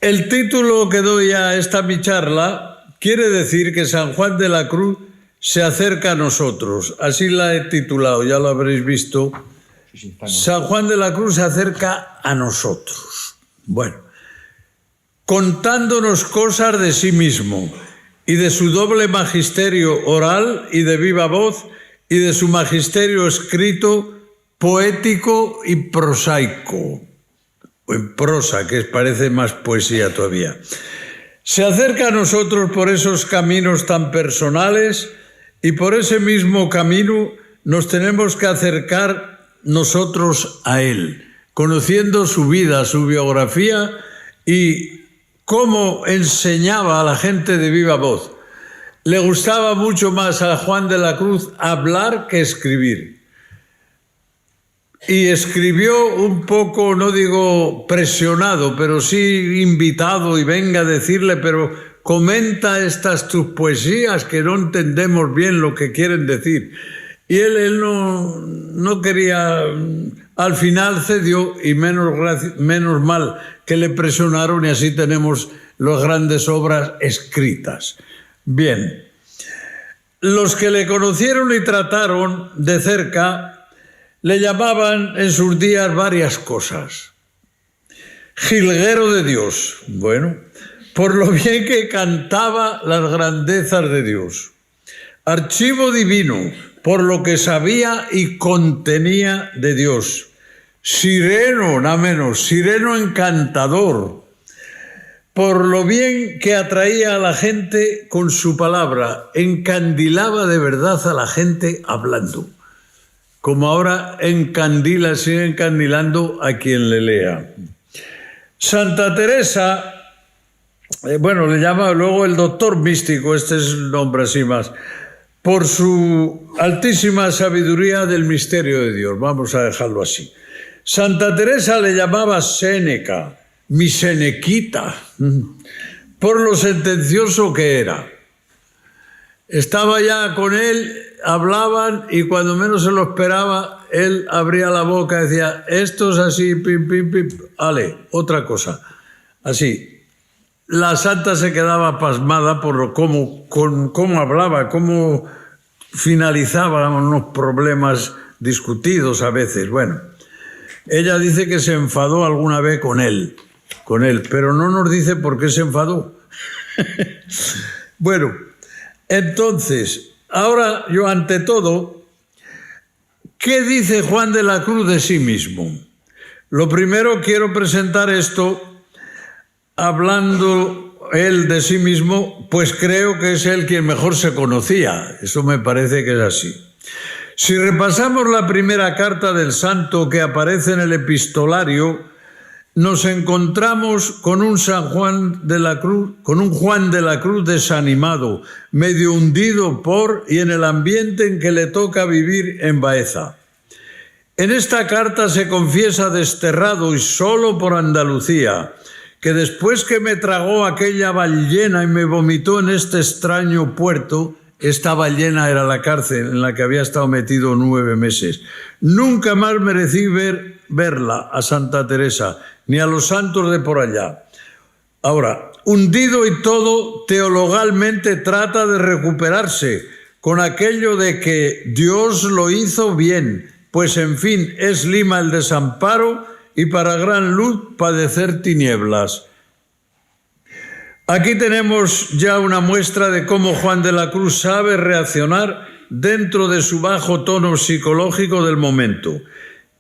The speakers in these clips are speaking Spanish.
El título que doy a esta mi charla quiere decir que San Juan de la Cruz se acerca a nosotros. Así la he titulado, ya lo habréis visto. San Juan de la Cruz se acerca a nosotros. Bueno, contándonos cosas de sí mismo y de su doble magisterio oral y de viva voz y de su magisterio escrito, poético y prosaico. O en prosa, que parece más poesía todavía. Se acerca a nosotros por esos caminos tan personales y por ese mismo camino nos tenemos que acercar nosotros a él, conociendo su vida, su biografía y cómo enseñaba a la gente de viva voz. Le gustaba mucho más a Juan de la Cruz hablar que escribir. Y escribió un poco, no digo presionado, pero sí invitado, y venga a decirle, pero comenta estas tus poesías que no entendemos bien lo que quieren decir. Y él no quería, al final cedió, y menos mal que le presionaron, y así tenemos las grandes obras escritas. Bien, los que le conocieron y trataron de cerca le llamaban en sus días varias cosas. Jilguero de Dios, bueno, por lo bien que cantaba las grandezas de Dios. Archivo divino, por lo que sabía y contenía de Dios. Sireno, nada menos, sireno encantador, por lo bien que atraía a la gente con su palabra, encandilaba de verdad a la gente hablando. Como ahora encandila, sigue encandilando a quien le lea. Santa Teresa, le llama luego el doctor místico, este es el nombre así más, por su altísima sabiduría del misterio de Dios, vamos a dejarlo así. Santa Teresa le llamaba Séneca, mi senequita, por lo sentencioso que era. Estaba ya con él, hablaban y cuando menos se lo esperaba, él abría la boca y decía, esto es así, pim, pim, pim, vale, otra cosa. Así. La santa se quedaba pasmada por cómo hablaba, cómo finalizaba unos problemas discutidos a veces. Bueno, ella dice que se enfadó alguna vez con él, pero no nos dice por qué se enfadó. Bueno, entonces, ahora yo ante todo, ¿qué dice Juan de la Cruz de sí mismo? Lo primero quiero presentar esto hablando él de sí mismo, pues creo que es él quien mejor se conocía. Eso me parece que es así. Si repasamos la primera carta del santo que aparece en el epistolario, nos encontramos con un Juan de la Cruz desanimado, medio hundido y en el ambiente en que le toca vivir en Baeza. En esta carta se confiesa desterrado y solo por Andalucía, que después que me tragó aquella ballena y me vomitó en este extraño puerto, esta ballena era la cárcel en la que había estado metido 9 meses. Nunca más merecí verla a Santa Teresa, ni a los santos de por allá. Ahora, hundido y todo, teologalmente trata de recuperarse con aquello de que Dios lo hizo bien, pues en fin, es lima el desamparo y para gran luz padecer tinieblas. Aquí tenemos ya una muestra de cómo Juan de la Cruz sabe reaccionar dentro de su bajo tono psicológico del momento.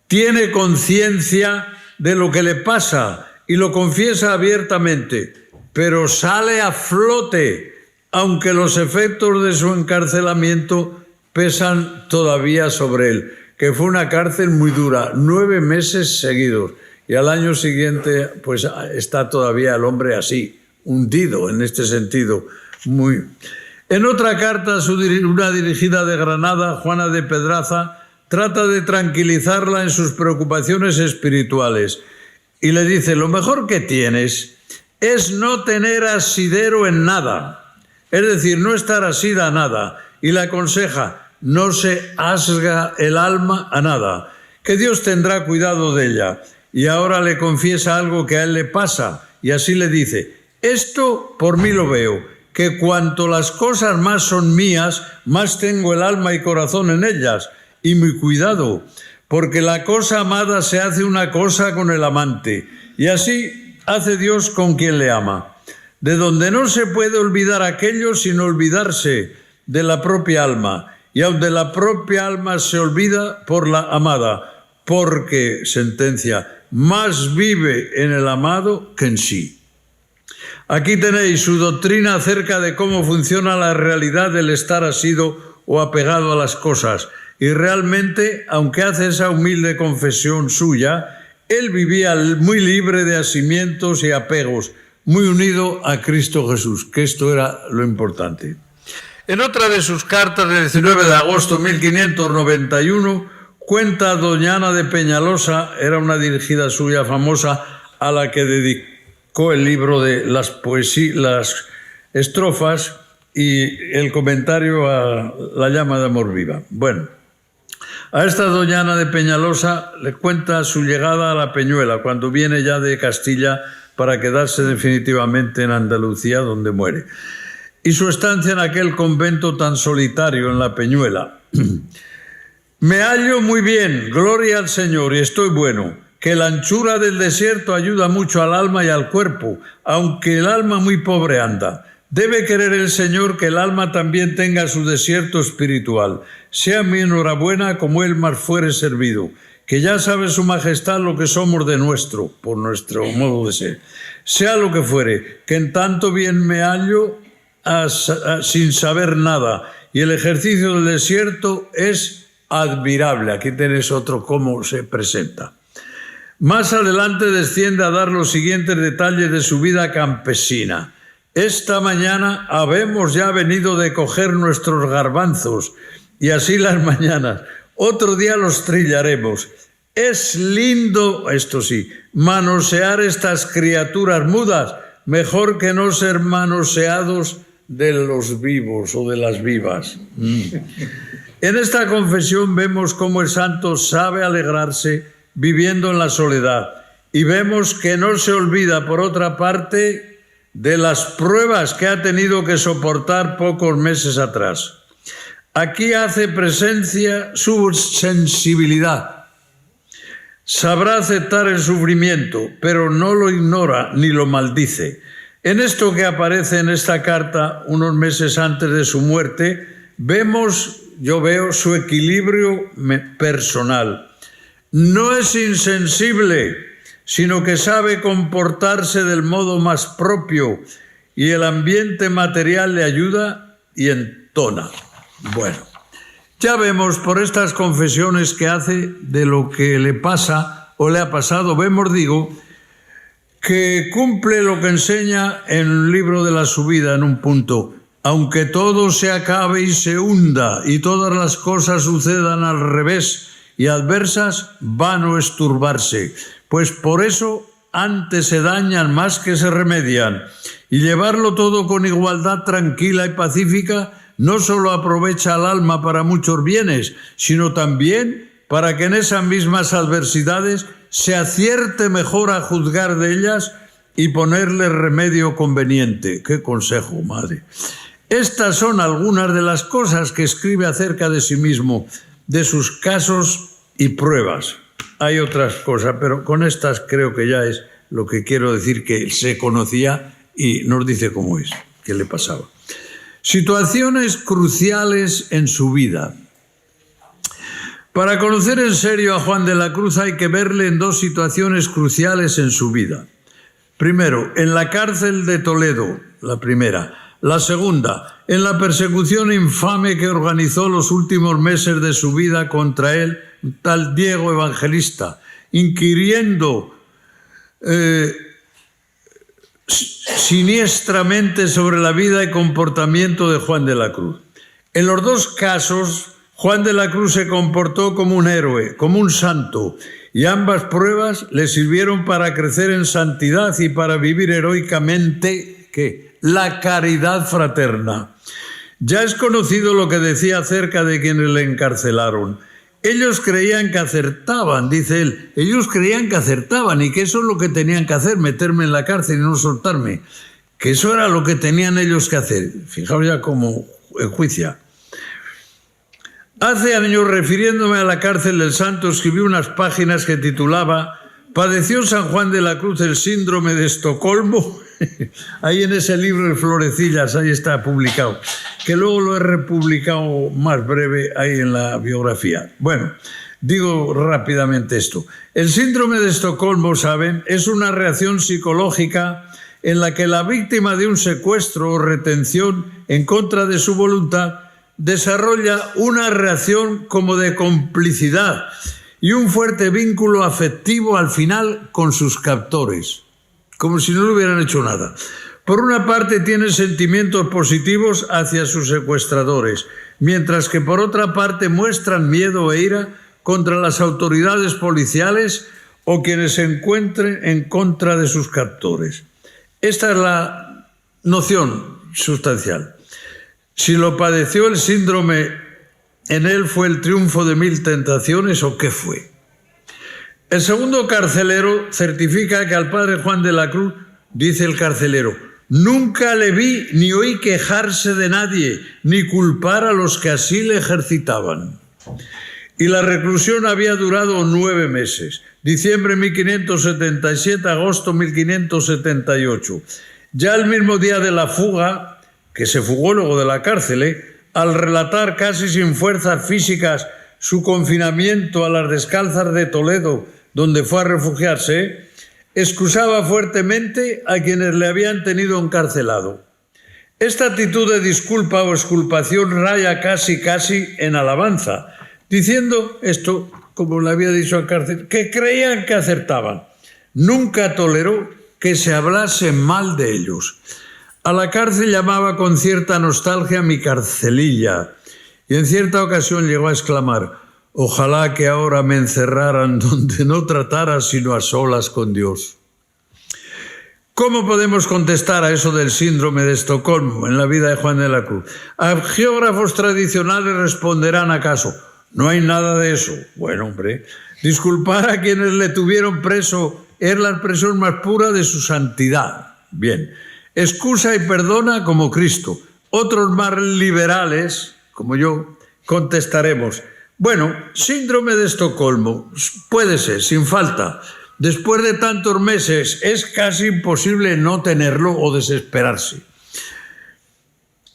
Tiene conciencia de lo que le pasa y lo confiesa abiertamente, pero sale a flote, aunque los efectos de su encarcelamiento pesan todavía sobre él, que fue una cárcel muy dura, 9 meses seguidos, y al año siguiente pues está todavía el hombre así, hundido en este sentido. En otra carta, una dirigida de Granada, Juana de Pedraza, trata de tranquilizarla en sus preocupaciones espirituales y le dice, lo mejor que tienes es no tener asidero en nada, es decir, no estar asida a nada, y le aconseja, no se asga el alma a nada, que Dios tendrá cuidado de ella. Y ahora le confiesa algo que a él le pasa y así le dice: esto por mí lo veo, que cuanto las cosas más son mías, más tengo el alma y corazón en ellas, y muy cuidado, porque la cosa amada se hace una cosa con el amante, y así hace Dios con quien le ama. De donde no se puede olvidar aquello sin olvidarse de la propia alma, y aun de la propia alma se olvida por la amada, porque, sentencia, más vive en el amado que en sí. Aquí tenéis su doctrina acerca de cómo funciona la realidad del estar asido o apegado a las cosas. Y realmente, aunque hace esa humilde confesión suya, él vivía muy libre de asimientos y apegos, muy unido a Cristo Jesús, que esto era lo importante. En otra de sus cartas del 19 de agosto de 1591, cuenta doña Ana de Peñalosa, era una dirigida suya famosa, a la que dedicó el libro de las estrofas y el comentario a La llama de amor viva. Bueno, a esta doña Ana de Peñalosa le cuenta su llegada a la Peñuela, cuando viene ya de Castilla para quedarse definitivamente en Andalucía, donde muere, y su estancia en aquel convento tan solitario en la Peñuela. Me hallo muy bien, gloria al Señor, y estoy bueno, que la anchura del desierto ayuda mucho al alma y al cuerpo, aunque el alma muy pobre anda. Debe querer el Señor que el alma también tenga su desierto espiritual. Sea mi enhorabuena como él más fuere servido, que ya sabe su majestad lo que somos de nuestro, por nuestro modo de ser. Sea lo que fuere, que en tanto bien me hallo sin saber nada, y el ejercicio del desierto es admirable. Aquí tenéis otro cómo se presenta. Más adelante desciende a dar los siguientes detalles de su vida campesina. Esta mañana habemos ya venido de coger nuestros garbanzos, y así las mañanas. Otro día los trillaremos. Es lindo, esto sí, manosear estas criaturas mudas, mejor que no ser manoseados de los vivos o de las vivas. En esta confesión vemos cómo el santo sabe alegrarse viviendo en la soledad, y vemos que no se olvida, por otra parte, de las pruebas que ha tenido que soportar pocos meses atrás. Aquí hace presencia su sensibilidad. Sabrá aceptar el sufrimiento, pero no lo ignora ni lo maldice. En esto que aparece en esta carta, unos meses antes de su muerte, yo veo su equilibrio personal. No es insensible, sino que sabe comportarse del modo más propio, y el ambiente material le ayuda y entona. Bueno, ya vemos por estas confesiones que hace de lo que le pasa o le ha pasado, que cumple lo que enseña en el libro de la subida en un punto. Aunque todo se acabe y se hunda, y todas las cosas sucedan al revés y adversas, vano es turbarse, pues por eso antes se dañan más que se remedian, y llevarlo todo con igualdad tranquila y pacífica no solo aprovecha al alma para muchos bienes, sino también para que en esas mismas adversidades se acierte mejor a juzgar de ellas y ponerle remedio conveniente. ¡Qué consejo, madre! Estas son algunas de las cosas que escribe acerca de sí mismo, de sus casos y pruebas. Hay otras cosas, pero con estas creo que ya es lo que quiero decir, que se conocía y nos dice cómo es, qué le pasaba. Situaciones cruciales en su vida. Para conocer en serio a Juan de la Cruz hay que verle en dos situaciones cruciales en su vida. Primero, en la cárcel de Toledo, la primera. La segunda, en la persecución infame que organizó los últimos meses de su vida contra él, tal Diego Evangelista, inquiriendo siniestramente sobre la vida y comportamiento de Juan de la Cruz. En los dos casos, Juan de la Cruz se comportó como un héroe, como un santo, y ambas pruebas le sirvieron para crecer en santidad y para vivir heroicamente, ¿qué? La caridad fraterna. Ya es conocido lo que decía acerca de quienes le encarcelaron, Ellos creían que acertaban, dice él, ellos creían que acertaban y que eso es lo que tenían que hacer, meterme en la cárcel y no soltarme, que eso era lo que tenían ellos que hacer. Fijaos ya cómo enjuicia. Hace años, refiriéndome a la cárcel del Santo, escribí unas páginas que titulaba ¿Padeció San Juan de la Cruz el síndrome de Estocolmo? Ahí en ese libro de Florecillas, ahí está publicado, que luego lo he republicado más breve ahí en la biografía. Bueno, digo rápidamente esto. El síndrome de Estocolmo, ¿saben?, es una reacción psicológica en la que la víctima de un secuestro o retención en contra de su voluntad desarrolla una reacción como de complicidad y un fuerte vínculo afectivo al final con sus captores, como si no le hubieran hecho nada. Por una parte tiene sentimientos positivos hacia sus secuestradores, mientras que por otra parte muestran miedo e ira contra las autoridades policiales o quienes se encuentren en contra de sus captores. Esta es la noción sustancial. Si lo padeció el síndrome, ¿en él fue el triunfo de 1000 tentaciones o qué fue? El segundo carcelero certifica que al padre Juan de la Cruz, dice el carcelero, nunca le vi ni oí quejarse de nadie, ni culpar a los que así le ejercitaban. Y la reclusión había durado 9 meses, diciembre 1577, agosto 1578. Ya el mismo día de la fuga, que se fugó luego de la cárcel, al relatar casi sin fuerzas físicas su confinamiento a las Descalzas de Toledo, donde fue a refugiarse, excusaba fuertemente a quienes le habían tenido encarcelado. Esta actitud de disculpa o exculpación raya casi en alabanza, diciendo esto, como le había dicho a cárcel, que creían que acertaban. Nunca toleró que se hablase mal de ellos. A la cárcel llamaba con cierta nostalgia mi carcelilla y en cierta ocasión llegó a exclamar, ojalá que ahora me encerraran donde no tratara sino a solas con Dios. ¿Cómo podemos contestar a eso del síndrome de Estocolmo en la vida de Juan de la Cruz? A geógrafos tradicionales responderán acaso, no hay nada de eso. Bueno, hombre, disculpar a quienes le tuvieron preso es la expresión más pura de su santidad. Bien. Excusa y perdona como Cristo. Otros más liberales, como yo, contestaremos. Bueno, síndrome de Estocolmo, puede ser, sin falta. Después de tantos meses es casi imposible no tenerlo o desesperarse.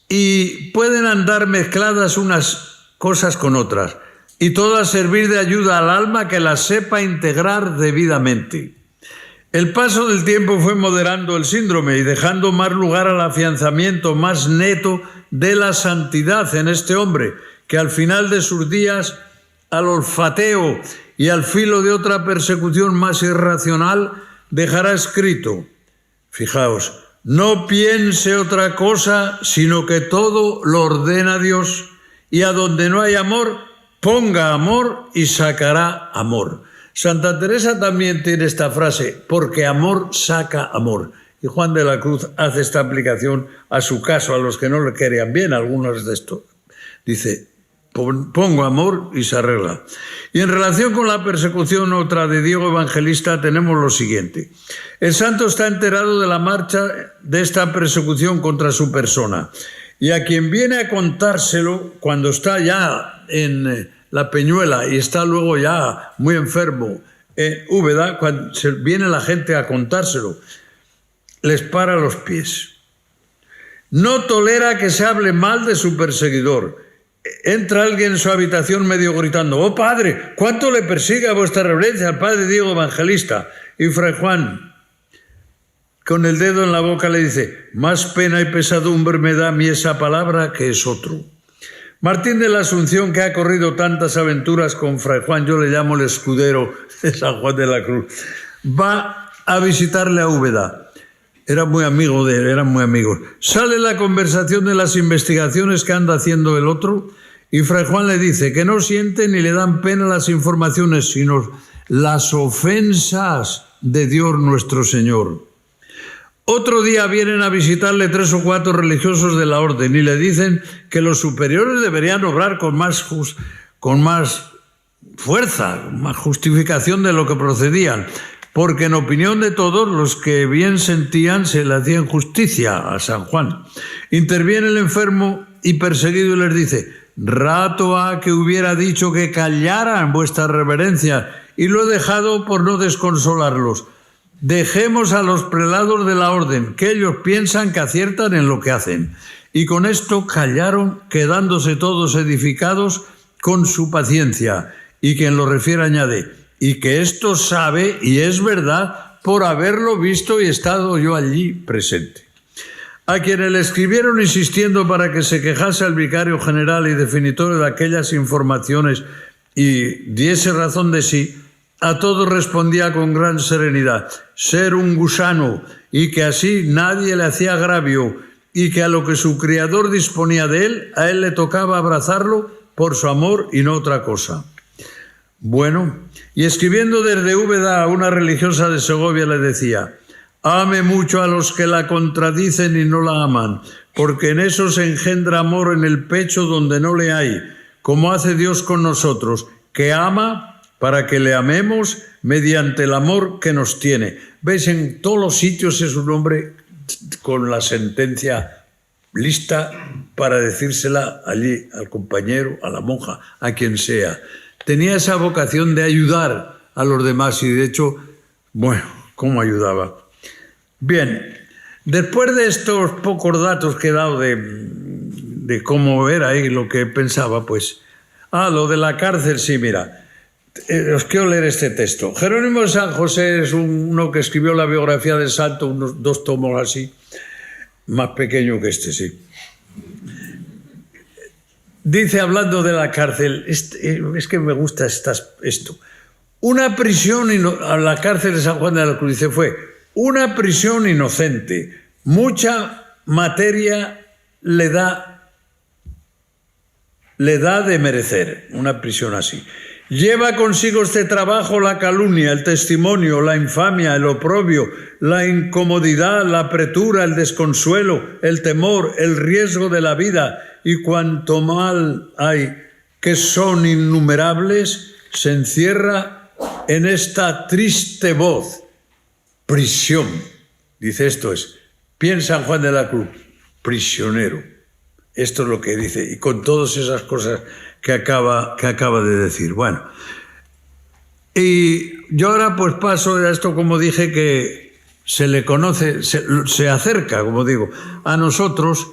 Y pueden andar mezcladas unas cosas con otras, y todas servir de ayuda al alma que las sepa integrar debidamente. El paso del tiempo fue moderando el síndrome y dejando más lugar al afianzamiento más neto de la santidad en este hombre, que al final de sus días, al olfateo y al filo de otra persecución más irracional, dejará escrito, fijaos, no piense otra cosa, sino que todo lo ordena Dios, y a donde no hay amor, ponga amor y sacará amor. Santa Teresa también tiene esta frase, porque amor saca amor. Y Juan de la Cruz hace esta aplicación a su caso, a los que no le querían bien, algunos de estos. Dice, pongo amor y se arregla. Y en relación con la persecución otra de Diego Evangelista tenemos lo siguiente. El santo está enterado de la marcha de esta persecución contra su persona. Y a quien viene a contárselo, cuando está ya en la Peñuela y está luego ya muy enfermo en Úbeda, cuando viene la gente a contárselo, les para los pies. No tolera que se hable mal de su perseguidor. Entra alguien en su habitación medio gritando, oh padre, ¿cuánto le persigue a vuestra reverencia al padre Diego Evangelista? Y Fray Juan, con el dedo en la boca, le dice, más pena y pesadumbre me da a mí esa palabra que es otro. Martín de la Asunción, que ha corrido tantas aventuras con Fray Juan, yo le llamo el escudero de San Juan de la Cruz, va a visitarle a Úbeda. Era muy amigo de él, eran muy amigos. Sale la conversación de las investigaciones que anda haciendo el otro y Fray Juan le dice que no siente ni le dan pena las informaciones, sino las ofensas de Dios nuestro Señor. Otro día vienen a visitarle 3 o 4 religiosos de la orden y le dicen que los superiores deberían obrar con más fuerza, más justificación de lo que procedían, porque en opinión de todos los que bien sentían se le hacían justicia a San Juan. Interviene el enfermo y perseguido y les dice: rato ha que hubiera dicho que callaran vuestra reverencia, y lo he dejado por no desconsolarlos. Dejemos a los prelados de la orden, que ellos piensan que aciertan en lo que hacen. Y con esto callaron, quedándose todos edificados con su paciencia. Y quien lo refiere añade: y que esto sabe y es verdad por haberlo visto y estado yo allí presente. A quienes le escribieron insistiendo para que se quejase al vicario general y definitorio de aquellas informaciones y diese razón de sí, a todos respondía con gran serenidad: ser un gusano, y que así nadie le hacía agravio, y que a lo que su criador disponía de él, a él le tocaba abrazarlo por su amor y no otra cosa. Bueno, y escribiendo desde Úbeda a una religiosa de Segovia le decía: ame mucho a los que la contradicen y no la aman, porque en eso se engendra amor en el pecho donde no le hay, como hace Dios con nosotros, que ama para que le amemos mediante el amor que nos tiene. ¿Veis? En todos los sitios es un hombre con la sentencia lista para decírsela allí al compañero, a la monja, a quien sea. Tenía esa vocación de ayudar a los demás y de hecho, bueno, ¿cómo ayudaba? Bien, después de estos pocos datos que he dado de cómo era y lo que pensaba, pues, lo de la cárcel, sí, mira, os quiero leer este texto. Jerónimo de San José es uno que escribió la biografía del santo, unos 2 tomos así, más pequeño que este, sí. Dice, hablando de la cárcel, es que me gusta esto. Una prisión, a la cárcel de San Juan de la Cruz, dice, fue una prisión inocente. Mucha materia le da de merecer una prisión así. Lleva consigo este trabajo la calumnia, el testimonio, la infamia, el oprobio, la incomodidad, la apretura, el desconsuelo, el temor, el riesgo de la vida y cuanto mal hay, que son innumerables, se encierra en esta triste voz: prisión. Dice, esto es, piensa San Juan de la Cruz, prisionero. Esto es lo que dice, y con todas esas cosas que acaba de decir. Bueno, y yo ahora pues paso a esto, como dije, que se le conoce, se acerca, como digo, a nosotros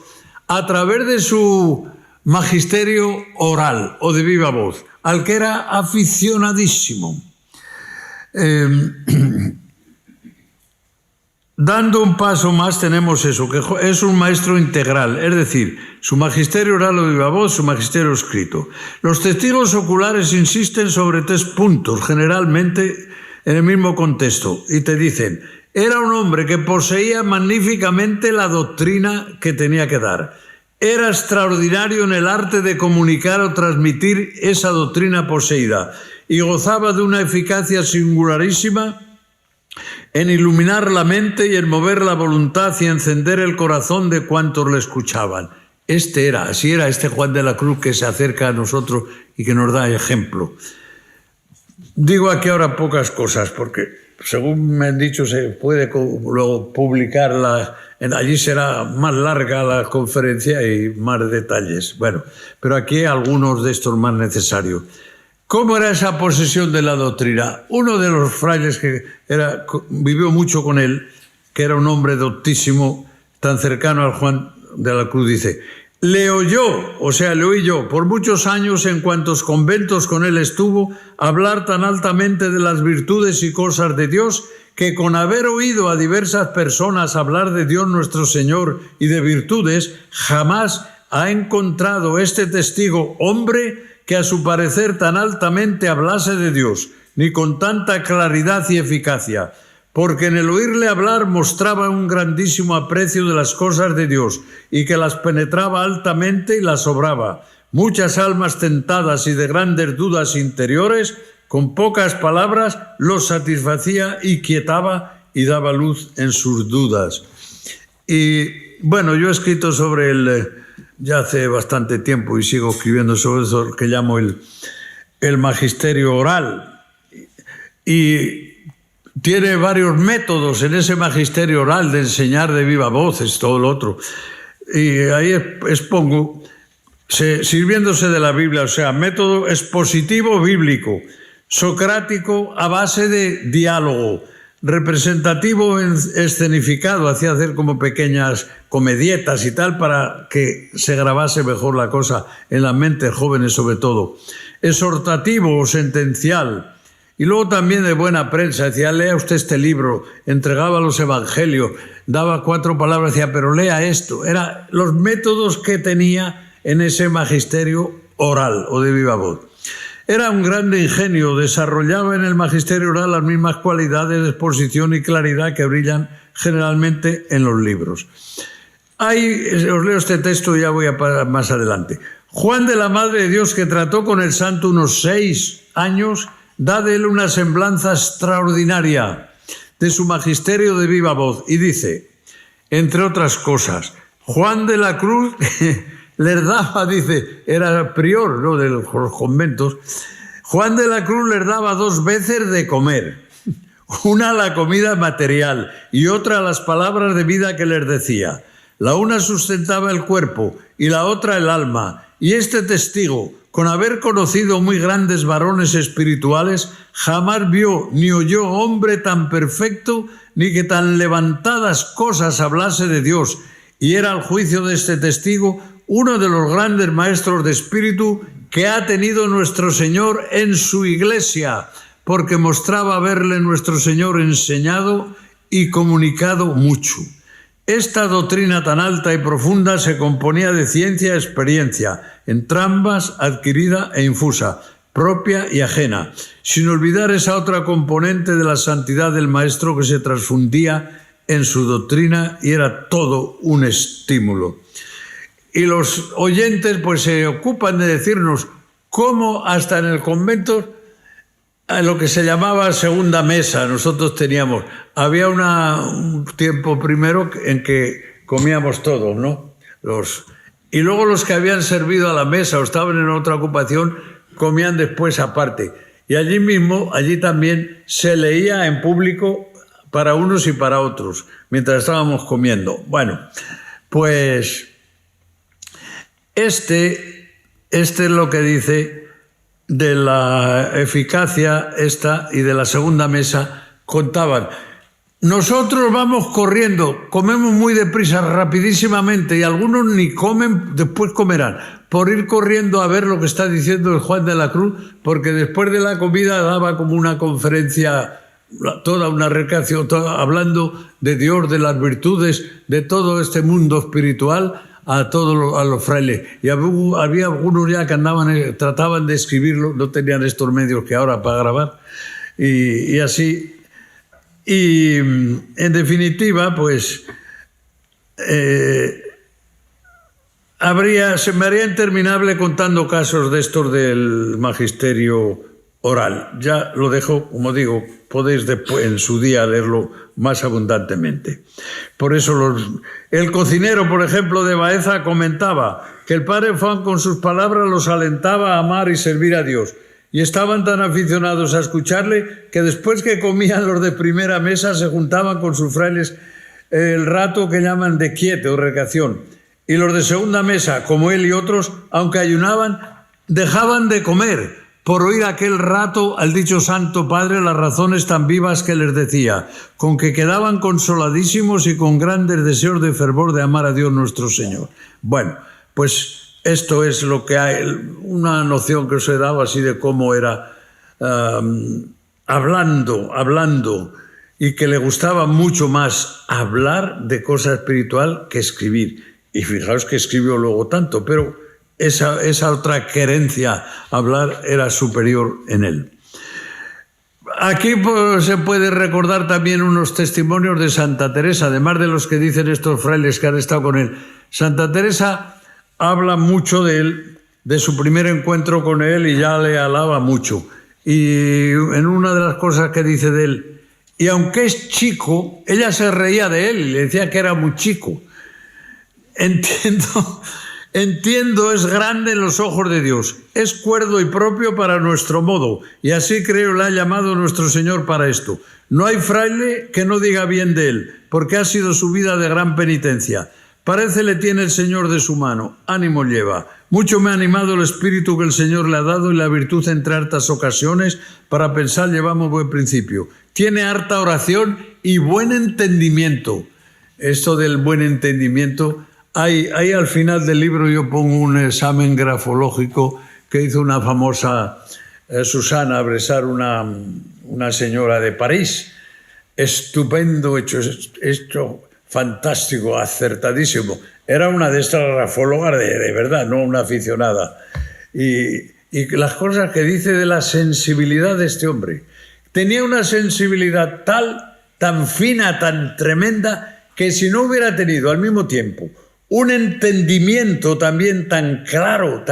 a través de su magisterio oral o de viva voz, al que era aficionadísimo. Dando un paso más tenemos eso, que es un maestro integral, es decir, su magisterio oral o viva voz, su magisterio escrito. Los testigos oculares insisten sobre 3 puntos, generalmente en el mismo contexto, y te dicen: era un hombre que poseía magníficamente la doctrina que tenía que dar. Era extraordinario en el arte de comunicar o transmitir esa doctrina poseída, y gozaba de una eficacia singularísima en iluminar la mente y en mover la voluntad y encender el corazón de cuantos le escuchaban. Así era este Juan de la Cruz que se acerca a nosotros y que nos da ejemplo. Digo aquí ahora pocas cosas porque, según me han dicho, se puede luego publicarla, allí será más larga la conferencia y más detalles. Bueno, pero aquí algunos de estos más necesarios. ¿Cómo era esa posesión de la doctrina? Uno de los frailes que vivió mucho con él, que era un hombre doctísimo, tan cercano al Juan de la Cruz, dice: le oí yo, por muchos años en cuantos conventos con él estuvo, hablar tan altamente de las virtudes y cosas de Dios, que con haber oído a diversas personas hablar de Dios nuestro Señor y de virtudes, jamás ha encontrado este testigo hombre que a su parecer tan altamente hablase de Dios, ni con tanta claridad y eficacia, porque en el oírle hablar mostraba un grandísimo aprecio de las cosas de Dios, y que las penetraba altamente y las obraba. Muchas almas tentadas y de grandes dudas interiores, con pocas palabras los satisfacía y quietaba y daba luz en sus dudas. Y bueno, yo he escrito sobre ya hace bastante tiempo y sigo escribiendo sobre eso, que llamo el el magisterio oral y tiene varios métodos en ese magisterio oral de enseñar de viva voz, es todo lo otro. Y ahí expongo, sirviéndose de la Biblia, o sea, método expositivo bíblico, socrático a base de diálogo, representativo escenificado, hacía hacer como pequeñas comedietas y tal para que se grabase mejor la cosa en las mentes jóvenes sobre todo, exhortativo o sentencial, y luego también de buena prensa, decía, lea usted este libro, entregaba los evangelios, daba 4 palabras, decía, pero lea esto, eran los métodos que tenía en ese magisterio oral o de viva voz. Era un grande ingenio, desarrollaba en el magisterio oral las mismas cualidades de exposición y claridad que brillan generalmente en los libros. Ahí os leo este texto y ya voy a parar más adelante. Juan de la Madre de Dios, que trató con el santo unos 6 años, da de él una semblanza extraordinaria de su magisterio de viva voz y dice, entre otras cosas, Juan de la Cruz les daba, dice, era prior, ¿no?, de los conventos, Juan de la Cruz les daba 2 veces de comer, una la comida material y otra las palabras de vida que les decía. La una sustentaba el cuerpo y la otra el alma, y este testigo, con haber conocido muy grandes varones espirituales, jamás vio ni oyó hombre tan perfecto ni que tan levantadas cosas hablase de Dios, y era al juicio de este testigo uno de los grandes maestros de espíritu que ha tenido nuestro Señor en su iglesia, porque mostraba haberle nuestro Señor enseñado y comunicado mucho. Esta doctrina tan alta y profunda se componía de ciencia y experiencia, entrambas adquirida e infusa, propia y ajena, sin olvidar esa otra componente de la santidad del maestro que se transfundía en su doctrina y era todo un estímulo. Y los oyentes pues se ocupan de decirnos cómo hasta en el convento, en lo que se llamaba segunda mesa, nosotros teníamos, había un tiempo primero en que comíamos todos, ¿no? Y luego los que habían servido a la mesa o estaban en otra ocupación comían después aparte. Y allí mismo, allí también se leía en público para unos y para otros, mientras estábamos comiendo. Bueno, pues este es lo que dice de la eficacia esta y de la segunda mesa. Contaban, nosotros vamos corriendo, comemos muy deprisa, rapidísimamente, y algunos ni comen, después comerán, por ir corriendo a ver lo que está diciendo el Juan de la Cruz, porque después de la comida daba como una conferencia, toda una recreación, hablando de Dios, de las virtudes, de todo este mundo espiritual, a los frailes. Y había algunos ya que trataban de escribirlo, no tenían estos medios que ahora para grabar, y así. Y en definitiva, pues se me haría interminable contando casos de estos del magisterio oral. Ya lo dejo, como digo, podéis después en su día leerlo más abundantemente. Por eso el cocinero, por ejemplo, de Baeza comentaba que el padre Juan con sus palabras los alentaba a amar y servir a Dios. Y estaban tan aficionados a escucharle que después que comían los de primera mesa se juntaban con sus frailes el rato que llaman de quiete o recreación. Y los de segunda mesa, como él y otros, aunque ayunaban, dejaban de comer por oír aquel rato al dicho Santo Padre las razones tan vivas que les decía, con que quedaban consoladísimos y con grandes deseos de fervor de amar a Dios nuestro Señor. Bueno, pues esto es lo que hay, una noción que os he dado así de cómo era hablando, y que le gustaba mucho más hablar de cosa espiritual que escribir. Y fijaos que escribió luego tanto, pero esa otra querencia a hablar era superior en él. Aquí pues, se puede recordar también unos testimonios de Santa Teresa, además de los que dicen estos frailes que han estado con él. Santa Teresa habla mucho de él, de su primer encuentro con él, y ya le alaba mucho. Y en una de las cosas que dice de él, y aunque es chico, ella se reía de él y le decía que era muy chico. Entiendo Entiendo, es grande en los ojos de Dios, es cuerdo y propio para nuestro modo, y así creo le ha llamado nuestro Señor para esto. No hay fraile que no diga bien de él, porque ha sido su vida de gran penitencia. Parece le tiene el Señor de su mano, ánimo lleva. Mucho me ha animado el espíritu que el Señor le ha dado y la virtud entre hartas ocasiones, para pensar llevamos buen principio. Tiene harta oración y buen entendimiento. Esto del buen entendimiento... Ahí al final del libro yo pongo un examen grafológico que hizo una famosa Susana Bresar, una señora de París. Estupendo, hecho fantástico, acertadísimo. Era una de estas grafólogas de verdad, no una aficionada. Y las cosas que dice de la sensibilidad de este hombre. Tenía una sensibilidad tan fina, tan tremenda, que si no hubiera tenido al mismo tiempo un entendimiento también tan claro,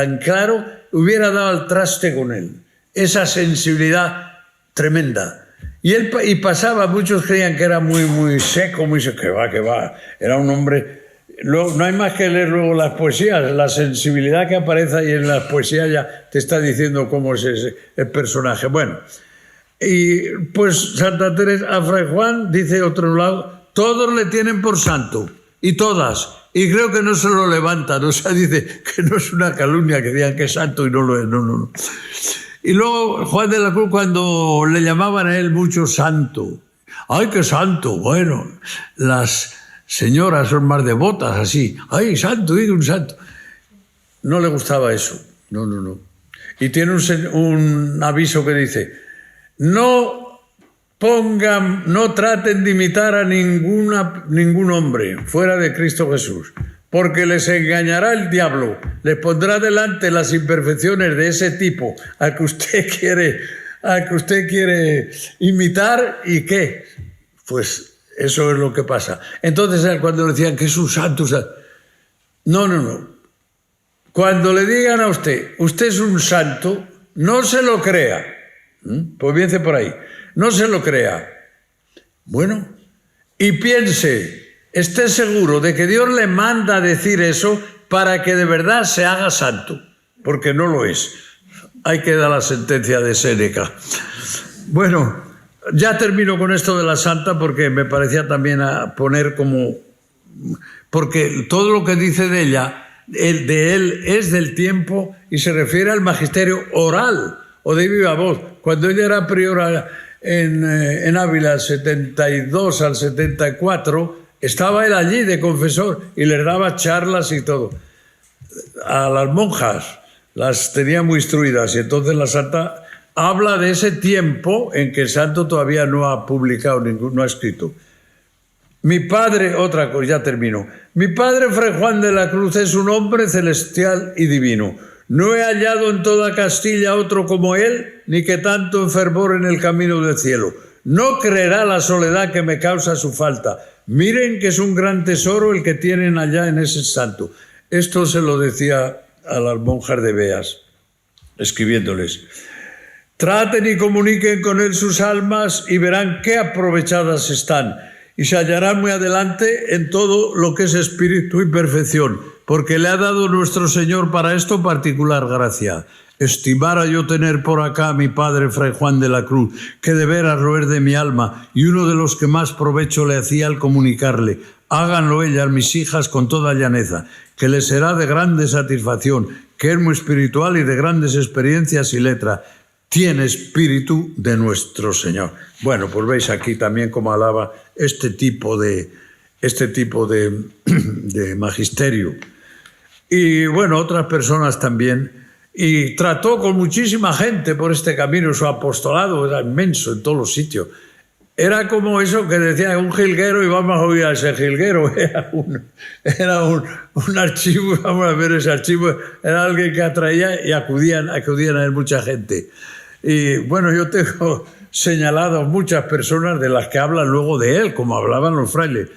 hubiera dado al traste con él. Esa sensibilidad tremenda. Y pasaba, muchos creían que era muy seco, que va. Era un hombre... Luego, no hay más que leer luego las poesías. La sensibilidad que aparece ahí en las poesías ya te está diciendo cómo es el personaje. Bueno, y pues Santa Teresa, a Fray Juan, dice otro lado, todos le tienen por santo, y todas... Y creo que no se lo levantan, o sea, dice que no es una calumnia que digan que es santo y no lo es, no. Y luego Juan de la Cruz, cuando le llamaban a él mucho santo, ¡ay, qué santo! Bueno, las señoras son más devotas, así, ¡ay, santo, un santo! No le gustaba eso, no. Y tiene un aviso que dice, no traten de imitar a ningún hombre fuera de Cristo Jesús, porque les engañará el diablo, les pondrá delante las imperfecciones de ese tipo a que usted quiere imitar, ¿y qué? Pues eso es lo que pasa. Entonces, cuando le decían que es un santo, no. Cuando le digan a usted es un santo, no se lo crea. Pues piense por ahí. No se lo crea. Bueno, y piense, esté seguro de que Dios le manda a decir eso para que de verdad se haga santo, porque no lo es. Hay que dar la sentencia de Séneca. Bueno, ya termino con esto de la santa porque me parecía también a poner como... Porque todo lo que dice de ella, de él, es del tiempo y se refiere al magisterio oral o de viva voz. Cuando ella era priora en Ávila, 72 al 74, estaba él allí de confesor y les daba charlas y todo. A las monjas las tenía muy instruidas y entonces la santa habla de ese tiempo en que el santo todavía no ha publicado, no ha escrito. Mi padre, otra cosa, ya termino. Mi padre Fray Juan de la Cruz es un hombre celestial y divino. No he hallado en toda Castilla otro como él, ni que tanto fervor en el camino del cielo. No creerá la soledad que me causa su falta. Miren que es un gran tesoro el que tienen allá en ese santo. Esto se lo decía a las monjas de Beas, escribiéndoles. Traten y comuniquen con él sus almas y verán qué aprovechadas están. Y se hallarán muy adelante en todo lo que es espíritu y perfección, porque le ha dado nuestro Señor para esto particular gracia. Estimara yo tener por acá a mi padre Fray Juan de la Cruz, que de veras lo es de mi alma, y uno de los que más provecho le hacía al comunicarle. Háganlo ellas, mis hijas, con toda llaneza, que les será de grande satisfacción, que es muy espiritual y de grandes experiencias y letra. Tiene espíritu de nuestro Señor. Bueno, pues veis aquí también cómo alaba este tipo de magisterio. Y bueno, otras personas también. Y trató con muchísima gente por este camino. Su apostolado era inmenso en todos los sitios. Era como eso que decía un jilguero y vamos a oír a ese jilguero. Era un archivo, vamos a ver ese archivo. Era alguien que atraía y acudían a él mucha gente. Y bueno, yo tengo señalado muchas personas de las que hablan luego de él, como hablaban los frailes.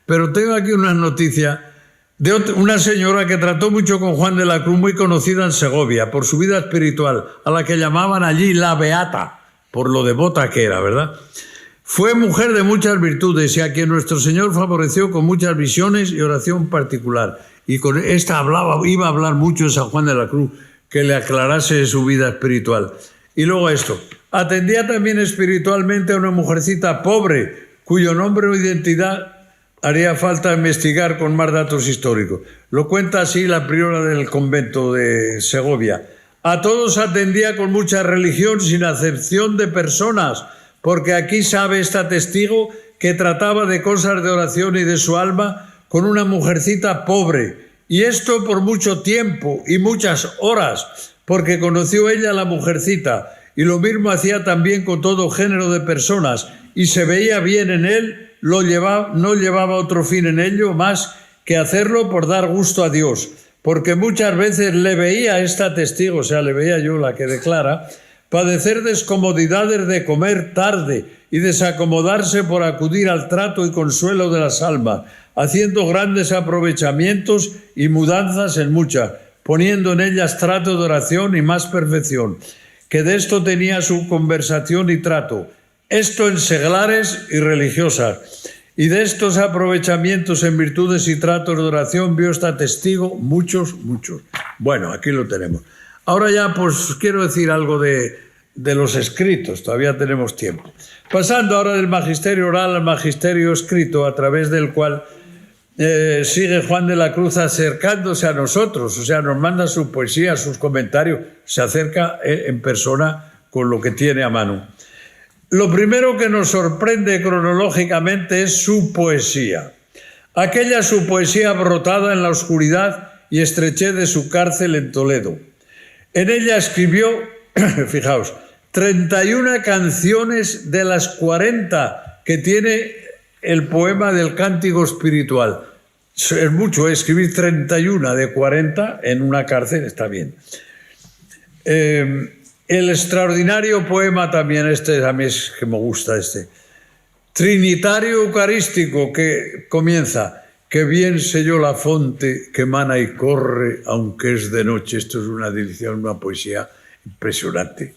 Pero tengo aquí una noticia de una señora que trató mucho con Juan de la Cruz, muy conocida en Segovia por su vida espiritual, a la que llamaban allí la Beata, por lo devota que era, ¿verdad? Fue mujer de muchas virtudes y a quien nuestro Señor favoreció con muchas visiones y oración particular. Y con esta iba a hablar mucho de San Juan de la Cruz, que le aclarase su vida espiritual. Y luego esto, atendía también espiritualmente a una mujercita pobre, cuyo nombre o identidad haría falta investigar con más datos históricos. Lo cuenta así la priora del convento de Segovia. A todos atendía con mucha religión, sin acepción de personas, porque aquí sabe esta testigo que trataba de cosas de oración y de su alma con una mujercita pobre, y esto por mucho tiempo y muchas horas, porque conoció ella a la mujercita, y lo mismo hacía también con todo género de personas, y se veía bien en él, no llevaba otro fin en ello más que hacerlo por dar gusto a Dios, porque muchas veces le veía esta testigo, o sea, le veía yo la que declara, padecer descomodidades de comer tarde y desacomodarse por acudir al trato y consuelo de las almas, haciendo grandes aprovechamientos y mudanzas en muchas, poniendo en ellas trato de oración y más perfección, que de esto tenía su conversación y trato, esto en seglares y religiosas, y de estos aprovechamientos en virtudes y tratos de oración vio esta testigo muchos. Bueno, aquí lo tenemos. Ahora ya pues quiero decir algo de los escritos, todavía tenemos tiempo. Pasando ahora del magisterio oral al magisterio escrito, a través del cual sigue Juan de la Cruz acercándose a nosotros, o sea, nos manda su poesía, sus comentarios, se acerca en persona con lo que tiene a mano. Lo primero que nos sorprende cronológicamente es su poesía. Aquella su poesía brotada en la oscuridad y estrechez de su cárcel en Toledo. En ella escribió, fijaos, 31 canciones de las 40 que tiene el poema del Cántico Espiritual. Es mucho, escribir 31 de 40 en una cárcel, está bien. El extraordinario poema también, a mí es que me gusta Trinitario Eucarístico, que comienza, que bien sé yo la fonte que mana y corre, aunque es de noche. Esto es una delicia, una poesía impresionante.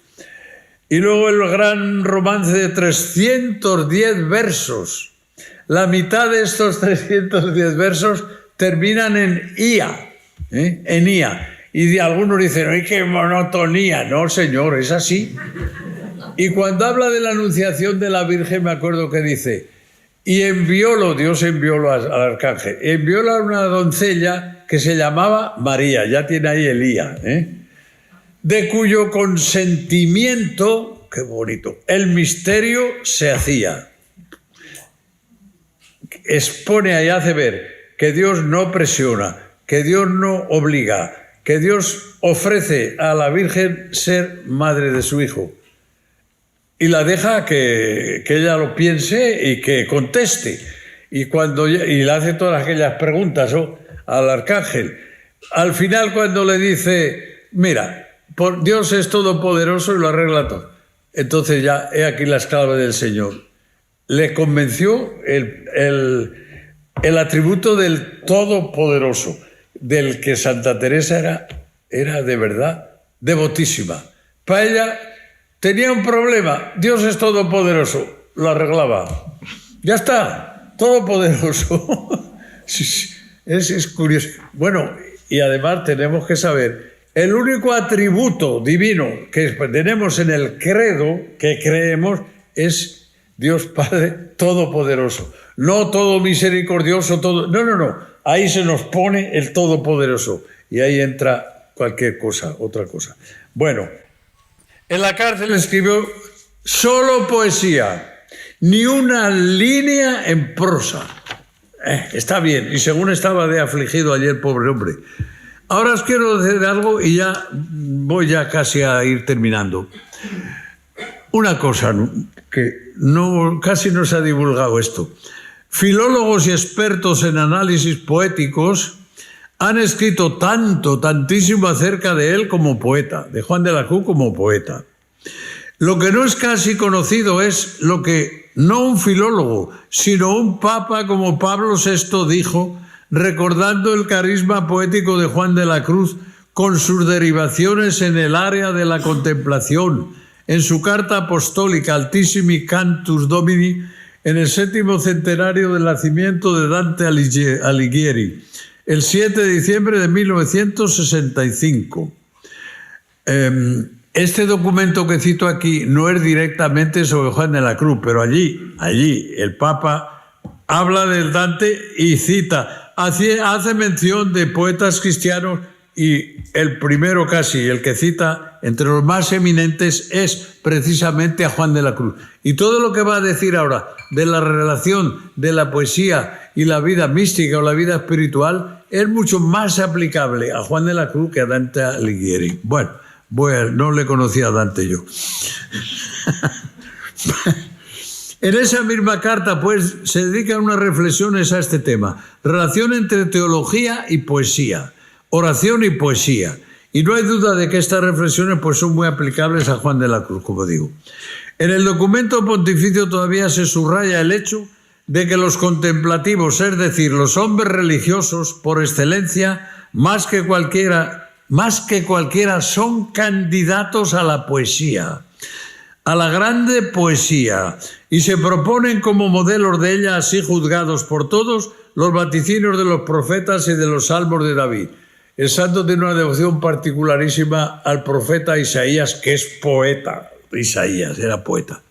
Y luego el gran romance de 310 versos. La mitad de estos 310 versos terminan en ia, en ia. Y algunos dicen, ¡ay, qué monotonía! No, señor, es así. Y cuando habla de la anunciación de la Virgen, me acuerdo que dice, y Dios enviólo al arcángel, enviólo a una doncella que se llamaba María, ya tiene ahí Elía, de cuyo consentimiento, qué bonito, el misterio se hacía. Expone ahí, hace ver que Dios no presiona, que Dios no obliga, que Dios ofrece a la Virgen ser madre de su Hijo. Y la deja que ella lo piense y que conteste. Y le hace todas aquellas preguntas al arcángel. Al final, cuando le dice, mira, Dios es todopoderoso y lo arregla todo. Entonces ya, he aquí la esclava del Señor. Le convenció el atributo del todopoderoso, del que Santa Teresa era de verdad devotísima. Para ella tenía un problema, Dios es todopoderoso, lo arreglaba. Ya está, todopoderoso. Es curioso. Bueno, y además tenemos que saber, el único atributo divino que tenemos en el credo que creemos es Dios Padre Todopoderoso. No todo misericordioso, todo... No. Ahí se nos pone el Todopoderoso. Y ahí entra cualquier cosa, otra cosa. Bueno, en la cárcel escribió solo poesía, ni una línea en prosa. Está bien, y según estaba de afligido ayer, pobre hombre. Ahora os quiero decir algo y ya voy casi a ir terminando. Una cosa que casi no se ha divulgado esto. Filólogos y expertos en análisis poéticos han escrito tantísimo acerca de él como poeta, de Juan de la Cruz como poeta. Lo que no es casi conocido es lo que no un filólogo, sino un papa como Pablo VI dijo, recordando el carisma poético de Juan de la Cruz con sus derivaciones en el área de la contemplación, en su carta apostólica Altissimi Cantus Domini, en el 7º centenario del nacimiento de Dante Alighieri, el 7 de diciembre de 1965. Este documento que cito aquí no es directamente sobre Juan de la Cruz, pero allí el Papa habla del Dante y cita, hace mención de poetas cristianos, y el primero casi, el que cita entre los más eminentes, es precisamente a Juan de la Cruz. Y todo lo que va a decir ahora de la relación de la poesía y la vida mística o la vida espiritual es mucho más aplicable a Juan de la Cruz que a Dante Alighieri. Bueno, no le conocía a Dante yo. En esa misma carta, pues, se dedican unas reflexiones a este tema. Relación entre teología y poesía. Oración y poesía. Y no hay duda de que estas reflexiones pues, son muy aplicables a Juan de la Cruz, como digo. En el documento pontificio todavía se subraya el hecho de que los contemplativos, es decir, los hombres religiosos por excelencia, más que cualquiera, son candidatos a la poesía, a la grande poesía, y se proponen como modelos de ella, así juzgados por todos, los vaticinios de los profetas y de los salmos de David. El santo tiene una devoción particularísima al profeta Isaías, que es poeta. Isaías era poeta.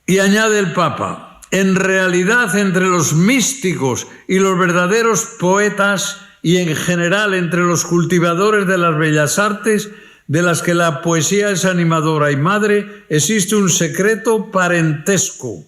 Y añade el Papa, en realidad entre los místicos y los verdaderos poetas y en general entre los cultivadores de las bellas artes, de las que la poesía es animadora y madre, existe un secreto parentesco.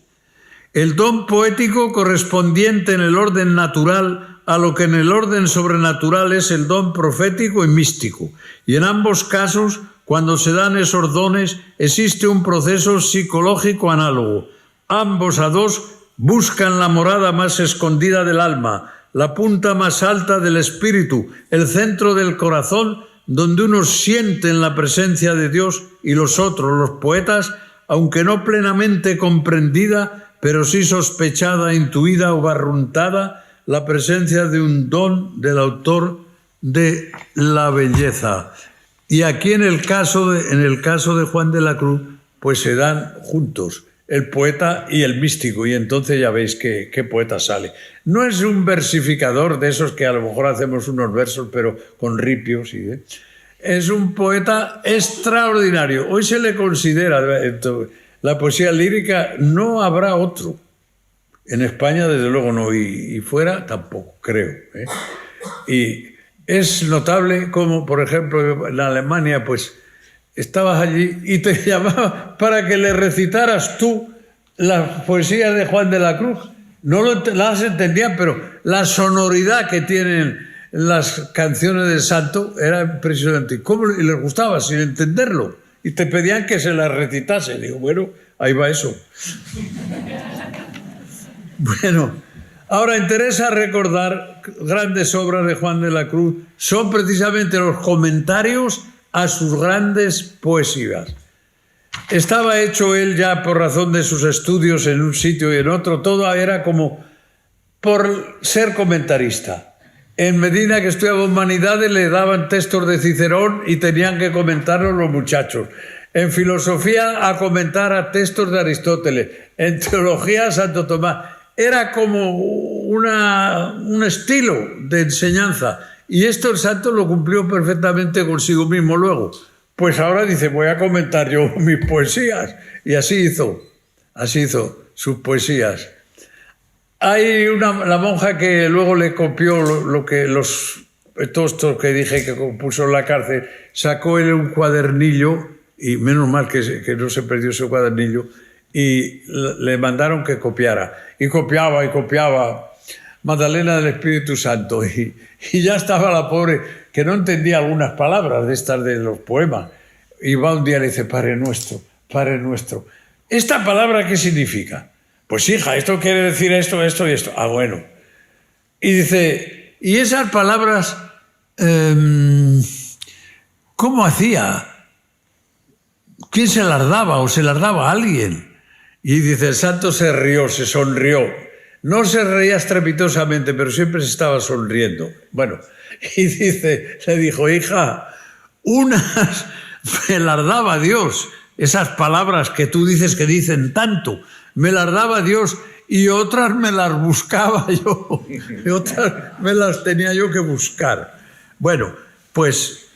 El don poético correspondiente en el orden natural a lo que en el orden sobrenatural es el don profético y místico. Y en ambos casos, cuando se dan esos dones, existe un proceso psicológico análogo. Ambos a dos buscan la morada más escondida del alma, la punta más alta del espíritu, el centro del corazón, donde unos sienten la presencia de Dios y los otros, los poetas, aunque no plenamente comprendida, pero sí sospechada, intuida o barruntada, la presencia de un don del autor de la belleza. Y aquí en el caso de Juan de la Cruz, pues se dan juntos el poeta y el místico, y entonces ya veis qué poeta sale. No es un versificador de esos que a lo mejor hacemos unos versos, pero con ripios. ¿Sí? Es un poeta extraordinario. Hoy se le considera, la poesía lírica, no habrá otro. En España, desde luego, no, y fuera tampoco, creo. Y es notable como, por ejemplo, en Alemania, pues, estabas allí y te llamaban para que le recitaras tú las poesías de Juan de la Cruz. No las entendían, pero la sonoridad que tienen las canciones del santo era impresionante. Y les gustaba, sin entenderlo. Y te pedían que se las recitase. Digo, bueno, ahí va eso. Bueno, ahora interesa recordar grandes obras de Juan de la Cruz. Son precisamente los comentarios a sus grandes poesías. Estaba hecho él ya por razón de sus estudios en un sitio y en otro. Todo era como por ser comentarista. En Medina, que estudiaba Humanidades, le daban textos de Cicerón y tenían que comentarlos los muchachos. En filosofía, a comentar a textos de Aristóteles. En teología, a Santo Tomás. Era como un estilo de enseñanza. Y esto el santo lo cumplió perfectamente consigo mismo luego. Pues ahora dice, voy a comentar yo mis poesías. Y así hizo sus poesías. Hay la monja que luego le copió todos estos que dije que compuso en la cárcel, sacó él un cuadernillo, y menos mal que no se perdió ese cuadernillo, y le mandaron que copiara. Y copiaba Magdalena del Espíritu Santo. Y ya estaba la pobre, que no entendía algunas palabras de estas de los poemas. Y va un día y le dice, Padre nuestro, Padre nuestro. ¿Esta palabra qué significa? Pues hija, esto quiere decir esto, esto y esto. Ah, bueno. Y dice, ¿y esas palabras cómo hacía? ¿Quién se las daba o se las daba a alguien? Y dice, el santo se rió, se sonrió. No se reía estrepitosamente, pero siempre se estaba sonriendo. Bueno, y le dijo, hija, me las daba Dios. Esas palabras que tú dices que dicen tanto, me las daba Dios y otras me las buscaba yo, y otras me las tenía yo que buscar. Bueno, pues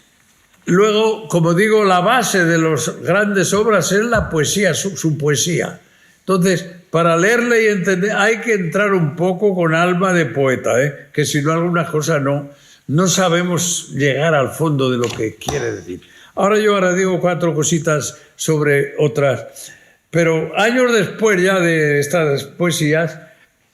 luego, como digo, la base de las grandes obras es la poesía, su poesía. Entonces, para leerle y entender, hay que entrar un poco con alma de poeta, que si no algunas cosas no sabemos llegar al fondo de lo que quiere decir. Ahora digo 4 cositas sobre otras, pero años después ya de estas poesías,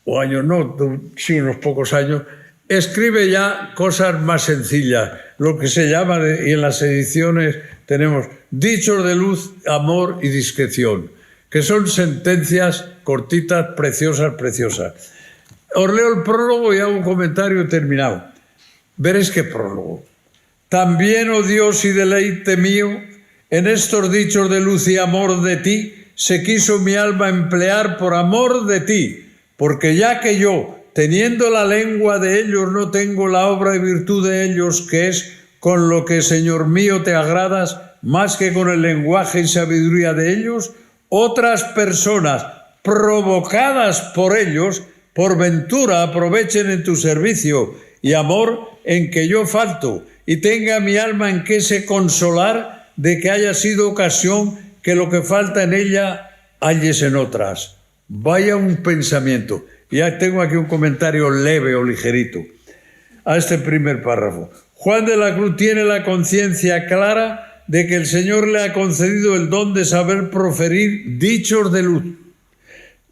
o años no, sí unos pocos años, escribe ya cosas más sencillas, lo que se llama, y en las ediciones tenemos dichos de luz, amor y discreción, que son sentencias cortitas, preciosas, preciosas. Os leo el prólogo y hago un comentario terminado. Veréis qué prólogo. También, oh Dios y deleite mío, en estos dichos de luz y amor de ti, se quiso mi alma emplear por amor de ti, porque ya que yo, teniendo la lengua de ellos, no tengo la obra y virtud de ellos, que es con lo que, Señor mío, te agradas, más que con el lenguaje y sabiduría de ellos, otras personas provocadas por ellos, por ventura aprovechen en tu servicio y amor en que yo falto, y tenga mi alma en que se consolar de que haya sido ocasión que lo que falta en ella halles en otras. Vaya un pensamiento. Ya tengo aquí un comentario leve o ligerito a este primer párrafo. Juan de la Cruz tiene la conciencia clara de que el Señor le ha concedido el don de saber proferir dichos de luz,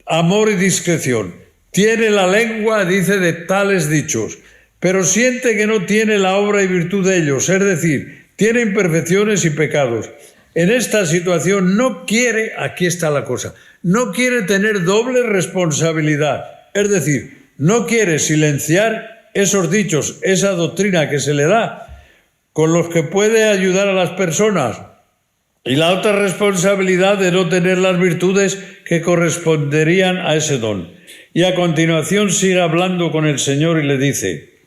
amor y discreción. Tiene la lengua, dice, de tales dichos, pero siente que no tiene la obra y virtud de ellos, es decir, tiene imperfecciones y pecados. En esta situación no quiere, aquí está la cosa, no quiere tener doble responsabilidad, es decir, no quiere silenciar esos dichos, esa doctrina que se le da, con los que puede ayudar a las personas, y la otra responsabilidad de no tener las virtudes que corresponderían a ese don. Y a continuación sigue hablando con el Señor y le dice: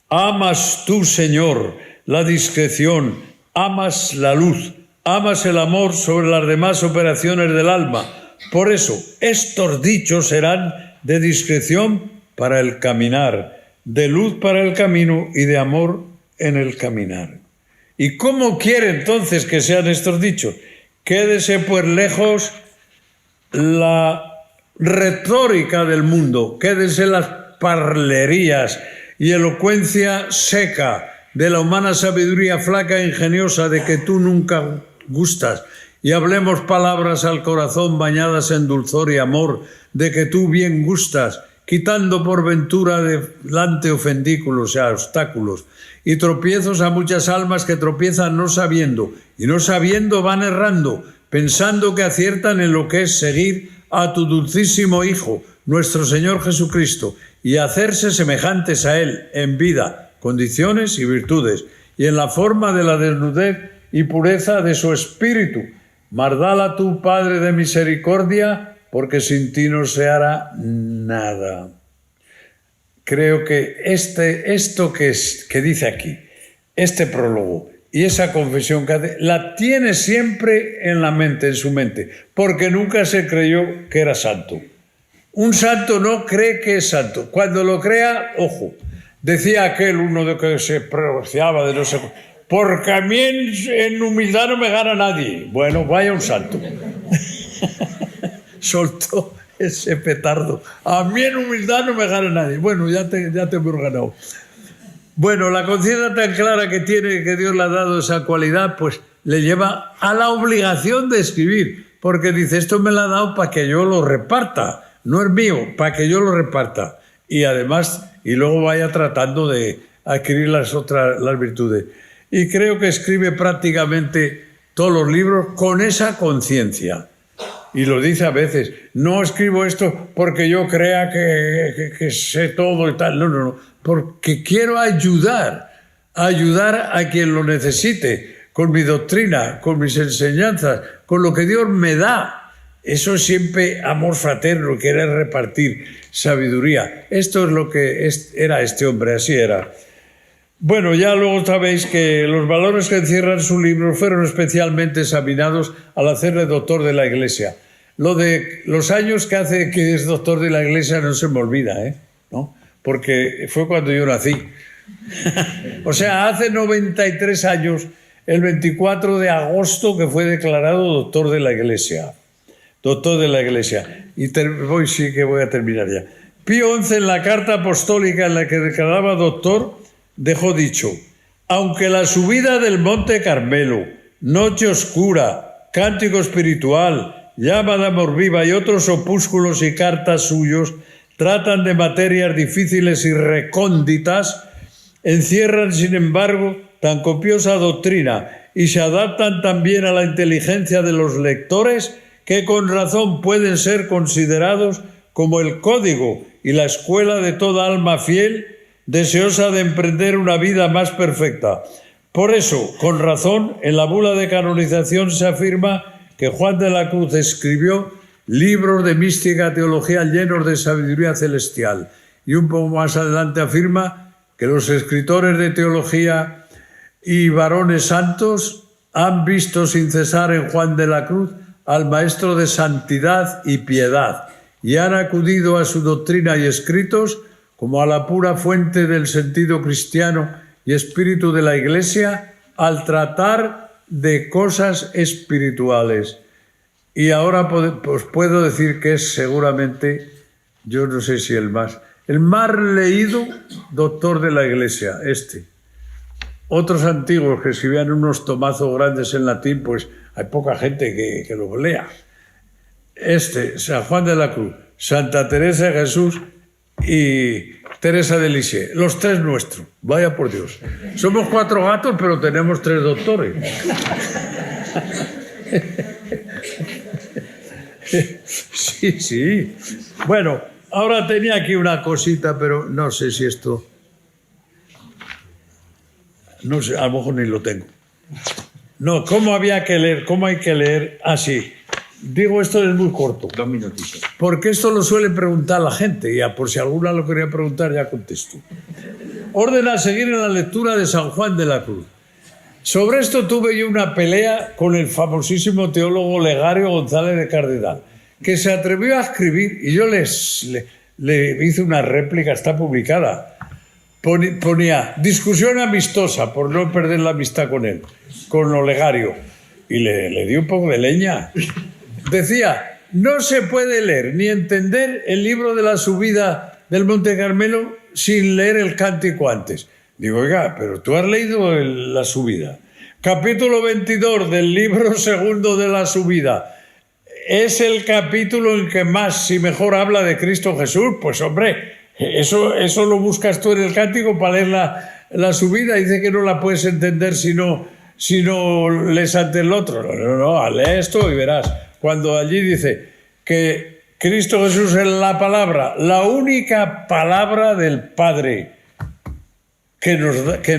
amas tú, Señor, la discreción, amas la luz, amas el amor sobre las demás operaciones del alma. Por eso, estos dichos serán de discreción para el caminar, de luz para el camino y de amor en el caminar. ¿Y cómo quiere entonces que sean estos dichos? Quédese pues lejos la retórica del mundo, quédese las parlerías y elocuencia seca de la humana sabiduría flaca e ingeniosa de que tú nunca gustas, y hablemos palabras al corazón bañadas en dulzor y amor de que tú bien gustas, quitando por ventura delante ofendículos y obstáculos y tropiezos a muchas almas que tropiezan no sabiendo, y no sabiendo van errando, pensando que aciertan en lo que es seguir a tu dulcísimo Hijo, nuestro Señor Jesucristo, y hacerse semejantes a Él en vida, condiciones y virtudes, y en la forma de la desnudez y pureza de su espíritu. Mardala tú, Padre de misericordia, porque sin ti no se hará nada. Creo que esto que dice aquí, este prólogo y esa confesión que hace, la tiene siempre en la mente, en su mente, porque nunca se creyó que era santo. Un santo no cree que es santo. Cuando lo crea, ojo, decía aquel uno de que se pronunciaba de no sé, porque a mí en humildad no me gana nadie. Bueno, vaya un santo. Soltó ese petardo. A mí en humildad no me gana nadie. Bueno, ya te hemos ganado. Bueno, la conciencia tan clara que tiene, que Dios le ha dado esa cualidad, pues le lleva a la obligación de escribir, porque dice, esto me lo ha dado para que yo lo reparta, no es mío, para que yo lo reparta. Y además, y luego vaya tratando de adquirir las virtudes. Y creo que escribe prácticamente todos los libros con esa conciencia. Y lo dice a veces, no escribo esto porque yo crea que sé todo y tal, no, porque quiero ayudar a quien lo necesite, con mi doctrina, con mis enseñanzas, con lo que Dios me da. Eso es siempre amor fraterno, querer repartir sabiduría. Esto es lo que era este hombre, así era. Bueno, ya luego sabéis que los valores que encierran su libro fueron especialmente examinados al hacerle doctor de la Iglesia. Lo de los años que hace que es doctor de la Iglesia no se me olvida, ¿no? Porque fue cuando yo nací. O sea, hace 93 años, el 24 de agosto, que fue declarado doctor de la Iglesia. Doctor de la Iglesia. Y sí que voy a terminar ya. Pío XI, en la carta apostólica en la que declaraba doctor, dejó dicho: aunque la subida del Monte Carmelo, Noche Oscura, Cántico Espiritual, Llama de Amor Viva y otros opúsculos y cartas suyos tratan de materias difíciles y recónditas, encierran, sin embargo, tan copiosa doctrina y se adaptan también a la inteligencia de los lectores que con razón pueden ser considerados como el código y la escuela de toda alma fiel deseosa de emprender una vida más perfecta. Por eso, con razón, en la bula de canonización se afirma que Juan de la Cruz escribió libros de mística teología llenos de sabiduría celestial. Y un poco más adelante afirma que los escritores de teología y varones santos han visto sin cesar en Juan de la Cruz al maestro de santidad y piedad y han acudido a su doctrina y escritos como a la pura fuente del sentido cristiano y espíritu de la Iglesia al tratar de cosas espirituales. Y ahora pues puedo decir que es seguramente, yo no sé si el más leído doctor de la Iglesia, este. Otros antiguos que escribían unos tomazos grandes en latín, pues hay poca gente que los lea. Este, San Juan de la Cruz, Santa Teresa de Jesús y Teresa de Lisieux, los tres nuestros, vaya por Dios. Somos 4 gatos, pero tenemos 3 doctores. Sí, sí. Bueno, ahora tenía aquí una cosita, pero no sé si esto... No sé, a lo mejor ni lo tengo. No, ¿cómo había que leer? ¿Cómo hay que leer? Así. Digo, esto es muy corto. 2 minutitos. Porque esto lo suele preguntar la gente. Ya por si alguna lo quería preguntar, ya contesto. Orden a seguir en la lectura de San Juan de la Cruz. Sobre esto tuve yo una pelea con el famosísimo teólogo Legario González de Cardenal, que se atrevió a escribir, y yo le hice una réplica, está publicada. Ponía discusión amistosa por no perder la amistad con él, con Olegario, y le di un poco de leña. Decía, no se puede leer ni entender el libro de la subida del Monte Carmelo sin leer el cántico antes. Digo, oiga, pero tú has leído la subida. Capítulo 22 del libro segundo de la subida. Es el capítulo en que más y mejor habla de Cristo Jesús. Pues hombre, eso lo buscas tú en el cántico para leer la subida. Dice que no la puedes entender si no lees ante el otro. No, lee esto y verás. Cuando allí dice que Cristo Jesús es la palabra, la única palabra del Padre que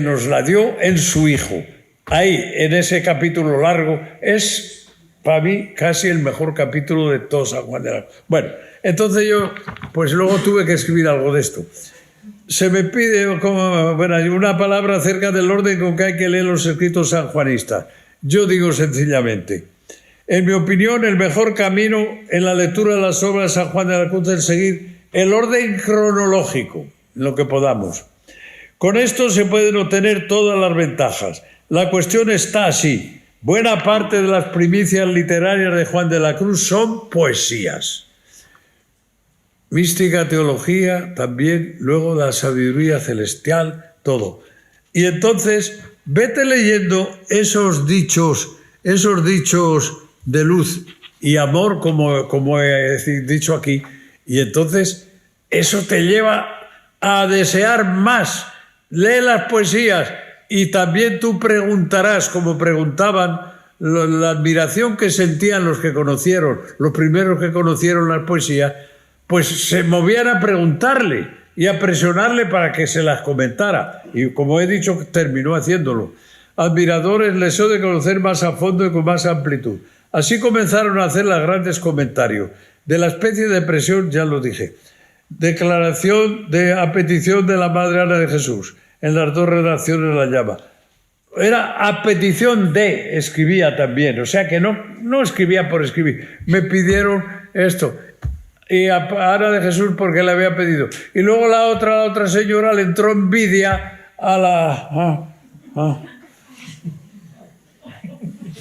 nos la dio en su Hijo. Ahí, en ese capítulo largo, es para mí casi el mejor capítulo de todo San Juan de la Cruz. Bueno, entonces yo, pues luego tuve que escribir algo de esto. Se me pide una palabra acerca del orden con que hay que leer los escritos sanjuanistas. Yo digo sencillamente, en mi opinión, el mejor camino en la lectura de las obras de San Juan de la Cruz es seguir el orden cronológico, lo que podamos. Con esto se pueden obtener todas las ventajas. La cuestión está así. Buena parte de las primicias literarias de Juan de la Cruz son poesías. Mística, teología, también, luego la sabiduría celestial, todo. Y entonces, vete leyendo esos dichos de luz y amor, como he dicho aquí, y entonces eso te lleva a desear más. Lee las poesías y también tú preguntarás, como preguntaban, la admiración que sentían los primeros que conocieron la poesía, pues se movían a preguntarle y a presionarle para que se las comentara. Y como he dicho, terminó haciéndolo. Admiradores les he de conocer más a fondo y con más amplitud. Así comenzaron a hacer los grandes comentarios. De la especie de presión, ya lo dije. Declaración a petición de la Madre Ana de Jesús. en las dos redacciones La Llama. Era a petición de, escribía también, o sea que no escribía por escribir. Me pidieron esto, y a Ana de Jesús porque le había pedido. Y luego la otra señora le entró envidia a la...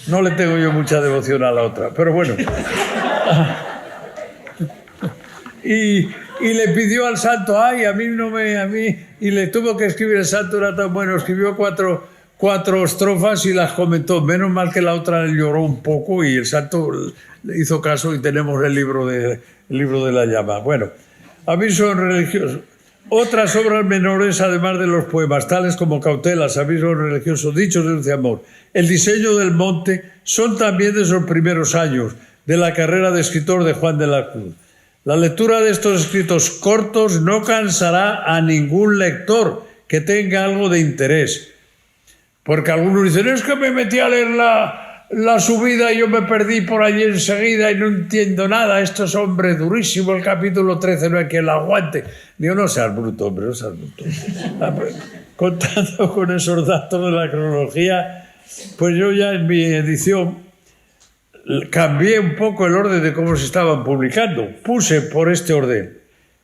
No le tengo yo mucha devoción a la otra, pero bueno. Y le pidió al santo, ay, a mí, y le tuvo que escribir. El santo era tan bueno, escribió cuatro estrofas y las comentó. Menos mal que la otra lloró un poco y el santo le hizo caso y tenemos el libro de La Llama. Bueno, aviso religioso. Otras obras menores, además de los poemas, tales como Cautelas, avisos religiosos, dichos de luz y amor, El diseño del monte, son también de esos primeros años de la carrera de escritor de Juan de la Cruz. La lectura de estos escritos cortos no cansará a ningún lector que tenga algo de interés. Porque algunos dicen, es que me metí a leer la subida y yo me perdí por allí enseguida y no entiendo nada. Esto es, hombre, durísimo, el capítulo 13, no hay quien lo aguante. Digo, no seas bruto, hombre, no seas bruto. Contando con esos datos de la cronología, pues yo ya en mi edición cambié un poco el orden de cómo se estaban publicando. Puse por este orden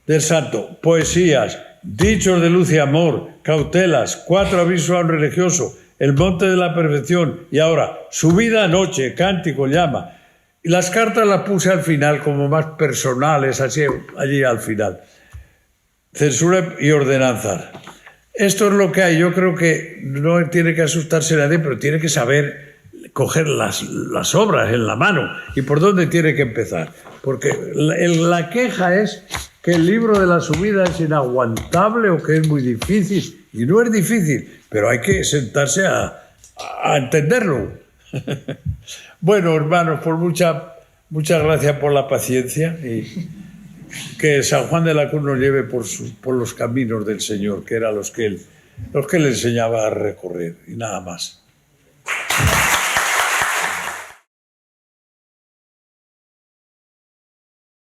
del santo poesías, dichos de luz y amor, cautelas, 4 avisos a un religioso, el monte de la perfección y ahora subida noche, cántico, llama. Y las cartas las puse al final como más personales, así allí al final. Censura y ordenanzas. Esto es lo que hay. Yo creo que no tiene que asustarse nadie, pero tiene que saber coger las obras en la mano y por dónde tiene que empezar. Porque la queja es que el libro de la subida es inaguantable o que es muy difícil. Y no es difícil, pero hay que sentarse a entenderlo. Bueno, hermanos, pues muchas gracias por la paciencia y que San Juan de la Cruz nos lleve por los caminos del Señor, que eran los que él le enseñaba a recorrer, y nada más.